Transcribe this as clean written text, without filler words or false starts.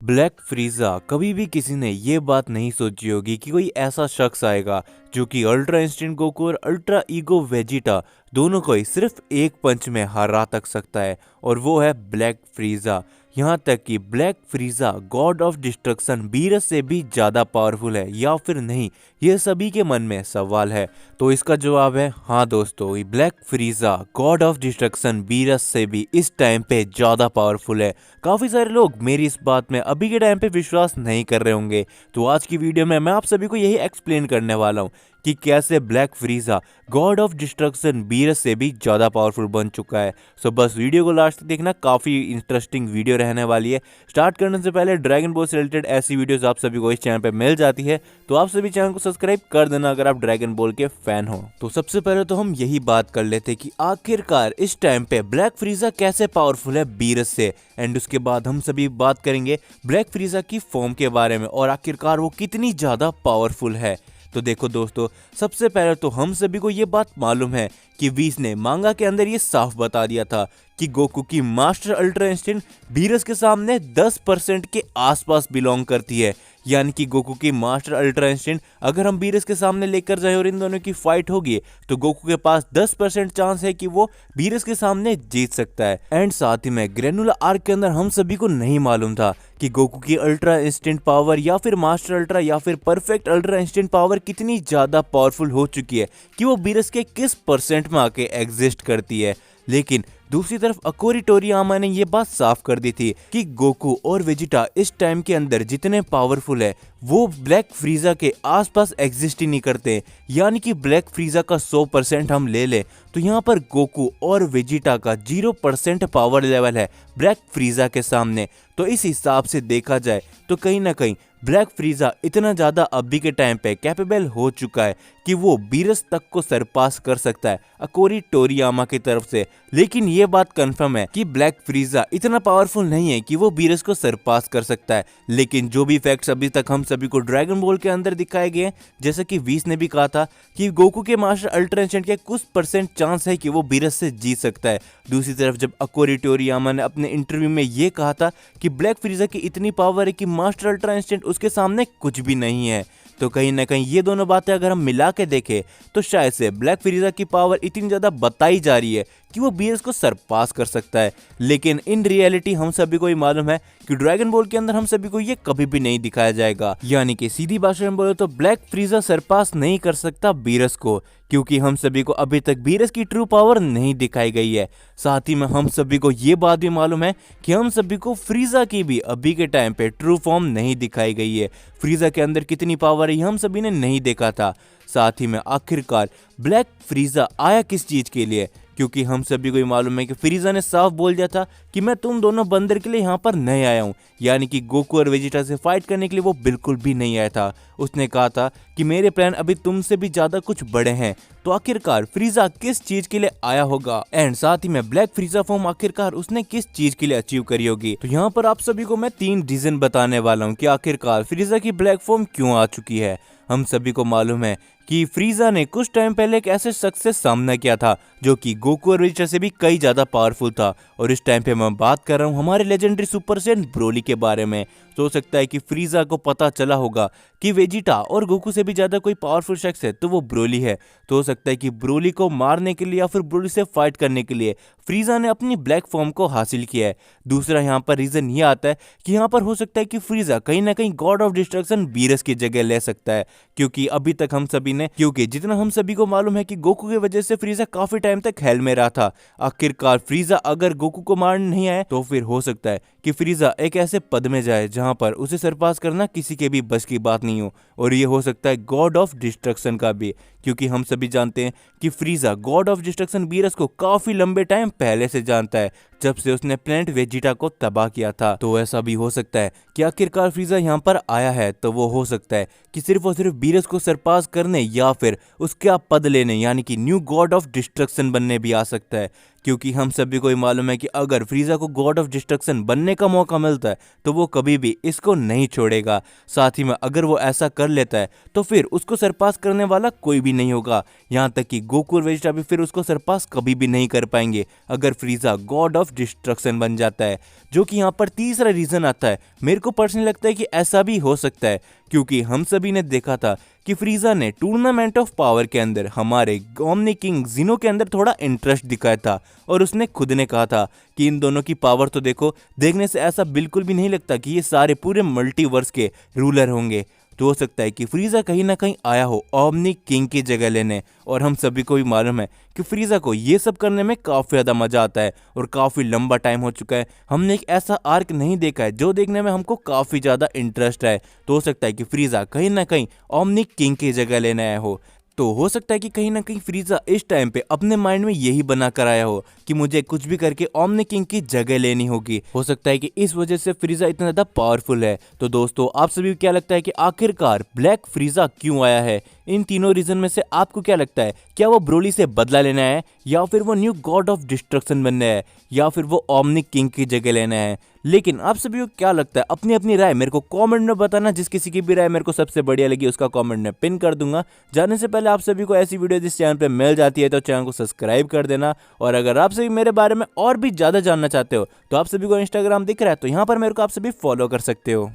Black फ्रीजा कभी भी किसी ने ये बात नहीं सोची होगी कि कोई ऐसा शख्स आएगा जो कि अल्ट्रा इंस्टेंट गोकू और अल्ट्रा ईगो वेजिटा दोनों को ही सिर्फ एक पंच में हरा तक सकता है, और वो है ब्लैक फ्रीजा। यहाँ तक कि black फ्रीजा God of destruction Beerus से भी ज़्यादा पावरफुल है या फिर नहीं, ये सभी के मन में सवाल है। तो इसका जवाब है हाँ दोस्तों, black फ्रीजा God of destruction Beerus से भी इस टाइम पे ज़्यादा पावरफुल है। काफ़ी सारे लोग मेरी इस बात में अभी के टाइम पे विश्वास नहीं कर रहे होंगे, तो आज की वीडियो में मैं आप सभी को यही एक्सप्लेन करने वाला हूँ कि कैसे black फ्रीजा God of destruction Beerus से भी ज़्यादा पावरफुल बन चुका है। सो बस वीडियो को लास्ट तक देखना, काफ़ी इंटरेस्टिंग वीडियो रहने वाली है। स्टार्ट करने से पहले ड्रैगन बॉल से रिलेटेड ऐसी वीडियोस आप सभी को इस चैनल पे मिल जाती है, तो आप सभी चैनल को सब्सक्राइब कर देना अगर आप ड्रैगन बॉल के फैन हो। तो सबसे पहले तो हम यही बात कर लेते कि आखिरकार इस टाइम पे ब्लैक फ्रीजा कैसे पावरफुल है बीरस से, एंड उसके बाद हम सभी बात करेंगे ब्लैक फ्रीजा की फॉर्म के बारे में और आखिरकार वो कितनी ज़्यादा पावरफुल है। तो देखो दोस्तों, सबसे पहले तो हम सभी को ये बात मालूम है कि वीस ने मांगा के अंदर ये साफ बता दिया था कि गोकू की मास्टर अल्ट्रा इंस्टेंट बीरस के सामने 10% के आसपास बिलोंग करती है। यानी कि गोकू की मास्टर अल्ट्रा इंस्टेंट अगर हम बीरस के सामने लेकर जाए और इन दोनों की फाइट होगी तो गोकू के पास 10% चांस है कि वो बीरस के सामने जीत सकता है। एंड साथ ही में ग्रेनुला आर्क के अंदर हम सभी को नहीं मालूम था कि गोकू की अल्ट्रा इंस्टेंट पावर या फिर मास्टर अल्ट्रा या फिर परफेक्ट अल्ट्रा इंस्टेंट पावर कितनी ज्यादा पावरफुल हो चुकी है कि वो बीरस के किस परसेंट में आके एग्जिस्ट करती है। लेकिन दूसरी तरफ अकोरी टोरियामा ने यह बात साफ कर दी थी कि गोकू और वेजिटा इस टाइम के अंदर जितने पावरफुल है वो ब्लैक फ्रीजा के आसपास एग्जिस्ट ही नहीं करते। यानी कि ब्लैक फ्रीजा का 100% हम ले ले तो यहाँ पर गोकू और वेजिटा का 0% पावर लेवल है ब्लैक फ्रीजा के सामने। तो इस हिसाब से देखा जाए तो कहीं ना कहीं ब्लैक फ्रीजा इतना ज़्यादा अभी के टाइम पे कैपेबल हो चुका है कि वो बीरस तक को सरपास कर सकता है अकोरी टोरियामा की तरफ से। लेकिन ये बात कंफर्म है कि ब्लैक फ्रीजा इतना पावरफुल नहीं है कि वो बीरस को सरपास कर सकता है। लेकिन जो भी फैक्ट्स अभी तक हम सभी को ड्रैगन बॉल के अंदर दिखाए गए, जैसे कि वीस ने भी कहा था कि गोकू के मास्टर अल्ट्रा इंस्टेंट के कुछ परसेंट चांस है कि वो बीरस से जीत सकता है। दूसरी तरफ जब अकोरी टोरियामा ने अपने इंटरव्यू में ये कहा था कि ब्लैक फ्रीजा की इतनी पावर है कि मास्टर अल्ट्रा इंस्टेंट उसके सामने कुछ भी नहीं है, तो कहीं ना कहीं ये दोनों बातें अगर हम मिला के देखें तो शायद से ब्लैक फ्रीजा की पावर इतनी ज़्यादा बताई जा रही है कि वो बीरस को सरपास कर सकता है। लेकिन इन रियलिटी हम सभी को ही मालूम है कि ड्रैगन बॉल के अंदर हम सभी को ये कभी भी नहीं दिखाया जाएगा। यानी कि सीधी भाषा में बोले तो ब्लैक फ्रीजा सरपास नहीं कर सकता बीरस को, क्योंकि हम सभी को अभी तक बीरस की ट्रू पावर नहीं दिखाई गई है। साथ ही में हम सभी को ये बात भी मालूम है कि हम सभी को फ्रीजा की भी अभी के टाइम पे ट्रू फॉर्म नहीं दिखाई गई है। फ्रीजा के अंदर कितनी पावर है हम सभी ने नहीं देखा था। साथ ही में आखिरकार ब्लैक फ्रीजा आया किस चीज के लिए, क्योंकि हम सभी को ही मालूम है कि फ्रीजा ने साफ बोल दिया था कि मैं तुम दोनों बंदर के लिए यहाँ पर नहीं आया हूँ। यानी कि गोकू और वेजिटा से फाइट करने के लिए वो बिल्कुल भी नहीं आया था। उसने कहा था कि मेरे प्लान अभी तुमसे भी ज्यादा कुछ बड़े हैं। तो आखिरकार फ्रीजा किस चीज के लिए आया होगा, एंड साथ ही में ब्लैक फ्रीजा फॉर्म आखिरकार उसने किस चीज के लिए अचीव करी होगी। तो यहाँ पर आप सभी को मैं 3 रीजन बताने वाला हूँ कि आखिरकार फ्रीजा की ब्लैक फॉर्म क्यों आ चुकी है। हम सभी को मालूम है कि फ्रीजा ने कुछ टाइम पहले एक ऐसे शख्स से सामना किया था जो कि गोकू और वेजिटा से भी कई ज्यादा पावरफुल था, और इस टाइम पे मैं बात कर रहा हूँ हमारे लेजेंडरी सुपर सेन ब्रोली के बारे में। तो हो सकता है कि फ्रीजा को पता चला होगा कि वेजिटा और गोकू से भी ज्यादा कोई पावरफुल शख्स है तो वो ब्रोली है। तो हो सकता है कि ब्रोली को मारने के लिए या फिर ब्रोली से फाइट करने के लिए फ्रीजा ने अपनी ब्लैक फॉर्म को हासिल किया है। दूसरा यहाँ पर रीजन ये आता है कि यहाँ पर हो सकता है कि फ्रीजा कहीं ना कहीं गॉड ऑफ डिस्ट्रक्शन बीरस की जगह ले सकता है, क्योंकि अभी तक हम सभी ने जितना हम सभी को मालूम है कि गोकू की वजह से फ्रीजा काफी टाइम तक हेल में रहा था। आखिरकार फ्रीजा अगर गोकू को मारने नहीं आए तो फिर हो सकता है कि फ्रीजा एक ऐसे पद में जाए जहां पर उसे सरपास करना किसी के भी बस की बात नहीं हो, और ये हो सकता है गॉड ऑफ डिस्ट्रक्शन का भी, क्योंकि हम सभी जानते हैं कि फ्रीजा गॉड ऑफ डिस्ट्रक्शन बीरस को काफी लंबे टाइम पहले से जानता है, जब से उसने प्लेनेट वेजिटा को तबाह किया था। तो ऐसा भी हो सकता है कि आखिरकार फ्रीजा यहाँ पर आया है तो वो हो सकता है कि सिर्फ और सिर्फ बीरस को सरपास करने या फिर उसका पद लेने यानी कि न्यू गॉड ऑफ डिस्ट्रक्शन बनने भी आ सकता है, क्योंकि हम सभी को ही मालूम है कि अगर फ्रीजा को गॉड ऑफ डिस्ट्रक्शन बनने का मौका मिलता है तो वो कभी भी इसको नहीं छोड़ेगा। साथ ही में अगर वो ऐसा कर लेता है तो फिर उसको सरपास करने वाला कोई भी नहीं होगा, यहाँ तक कि गोकू और वेजिटा भी फिर उसको सरपास कभी भी नहीं कर पाएंगे अगर फ्रीजा गॉड ऑफ ऑफ डिस्ट्रक्शन बन जाता है। जो कि यहाँ पर तीसरा रीजन आता है, मेरे को पर्सनली लगता है कि ऐसा भी हो सकता है क्योंकि हम सभी ने देखा था कि फ्रीजा ने टूर्नामेंट ऑफ पावर के अंदर हमारे ओमनी किंग जिनो के अंदर थोड़ा इंटरेस्ट दिखाया था और उसने खुद ने कहा था कि इन दोनों की पावर तो देखो, देखने से ऐसा बिल्कुल भी नहीं लगता कि ये सारे पूरे मल्टीवर्स के रूलर होंगे। तो हो सकता है कि फ्रीजा कहीं ना कहीं आया हो ओमनी किंग की जगह लेने, और हम सभी को भी मालूम है कि फ्रीजा को ये सब करने में काफ़ी ज़्यादा मज़ा आता है और काफ़ी लंबा टाइम हो चुका है हमने एक ऐसा आर्क नहीं देखा है जो देखने में हमको काफ़ी ज़्यादा इंटरेस्ट है। तो हो सकता है कि फ्रीजा कहीं ना कहीं ओमनी किंग की जगह लेने आया हो। तो हो सकता है कि कहीं ना कहीं फ्रीजा इस टाइम पे अपने माइंड में यही बना कर आया हो कि मुझे कुछ भी करके ओमनी किंग की जगह लेनी होगी। हो सकता है कि इस वजह से फ्रीजा इतना ज्यादा पावरफुल है। तो दोस्तों आप सभी को क्या लगता है कि आखिरकार ब्लैक फ्रीजा क्यों आया है? इन तीनों रीजन में से आपको क्या लगता है? क्या वो ब्रोली से बदला लेना है, या फिर वो न्यू गॉड ऑफ डिस्ट्रक्शन बनना है, या फिर वो ओमनी किंग की जगह लेना है? लेकिन आप सभी को क्या लगता है? अपनी अपनी राय मेरे को कमेंट में बताना। जिस किसी की भी राय मेरे को सबसे बढ़िया लगी उसका कमेंट में पिन कर दूंगा। जाने से पहले आप सभी को ऐसी वीडियो जिस चैनल पे मिल जाती है तो चैनल को सब्सक्राइब कर देना। और अगर आप सभी मेरे बारे में और भी ज़्यादा जानना चाहते हो तो आप सभी को इंस्टाग्राम दिख रहा है, तो यहाँ पर मेरे को आप सभी फॉलो कर सकते हो।